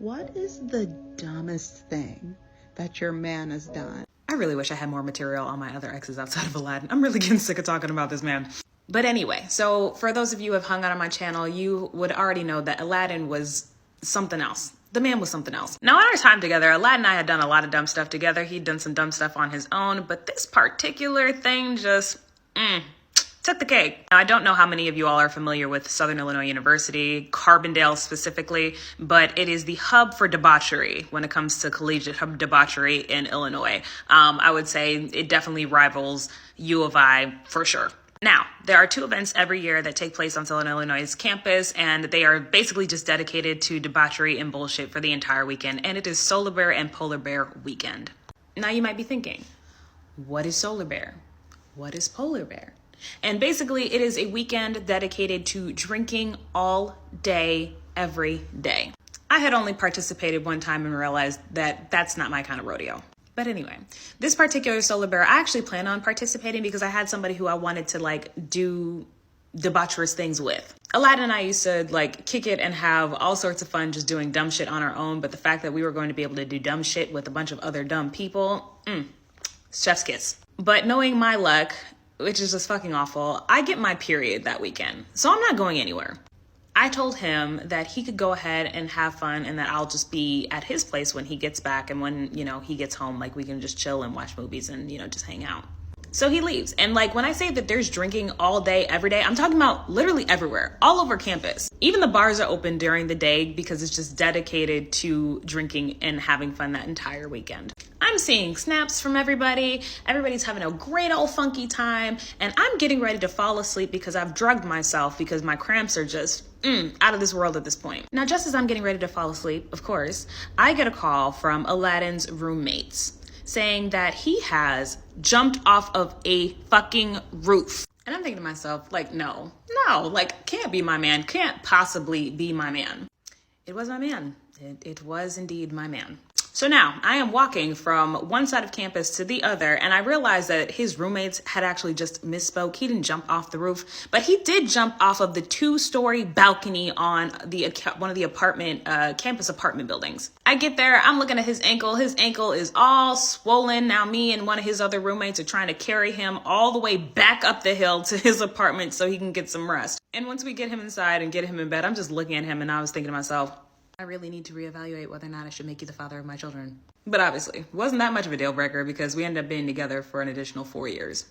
What is the dumbest thing that your man has done? I really wish I had more material on my other exes outside of Aladdin. I'm really getting sick of talking about this man. But anyway, so for those of you who have hung out on my channel, you would already know that Aladdin was something else. The man was something else. Now, in our time together, Aladdin and I had done a lot of dumb stuff together. He'd done some dumb stuff on his own, but this particular thing just, took the cake. Now, I don't know how many of you all are familiar with Southern Illinois University, Carbondale specifically, but it is the hub for debauchery when it comes to collegiate debauchery in Illinois. I would say it definitely rivals U of I for sure. Now, there are two events every year that take place on Southern Illinois' campus, and they are basically just dedicated to debauchery and bullshit for the entire weekend, and it is Solar Bear and Polar Bear weekend. Now, you might be thinking, what is Solar Bear? What is Polar Bear? And basically, it is a weekend dedicated to drinking all day, every day. I had only participated one time and realized that that's not my kind of rodeo. But anyway, this particular Solar Bear, I actually plan on participating because I had somebody who I wanted to do debaucherous things with. Aladdin and I used to kick it and have all sorts of fun just doing dumb shit on our own. But the fact that we were going to be able to do dumb shit with a bunch of other dumb people, chef's kiss. But knowing my luck, which is just fucking awful, I get my period that weekend. So I'm not going anywhere. I told him that he could go ahead and have fun and that I'll just be at his place when he gets back. And when, he gets home, we can just chill and watch movies and, just hang out. So he leaves. And when I say that there's drinking all day, every day, I'm talking about literally everywhere, all over campus. Even the bars are open during the day because it's just dedicated to drinking and having fun that entire weekend. I'm seeing snaps from everybody. Everybody's having a great old funky time. And I'm getting ready to fall asleep because I've drugged myself because my cramps are just out of this world at this point. Now, just as I'm getting ready to fall asleep, of course, I get a call from Aladdin's roommates saying that he has jumped off of a fucking roof. And I'm thinking to myself, no, can't be my man. Can't possibly be my man. It was my man. It was indeed my man. So now I am walking from one side of campus to the other, and I realized that his roommates had actually just misspoke. He didn't jump off the roof, but he did jump off of the 2-story balcony on one of the campus apartment buildings. I get there, I'm looking at his ankle. His ankle is all swollen. Now me and one of his other roommates are trying to carry him all the way back up the hill to his apartment so he can get some rest. And once we get him inside and get him in bed, I'm just looking at him and I was thinking to myself, I really need to reevaluate whether or not I should make you the father of my children. But obviously, wasn't that much of a deal breaker because we ended up being together for an additional 4 years.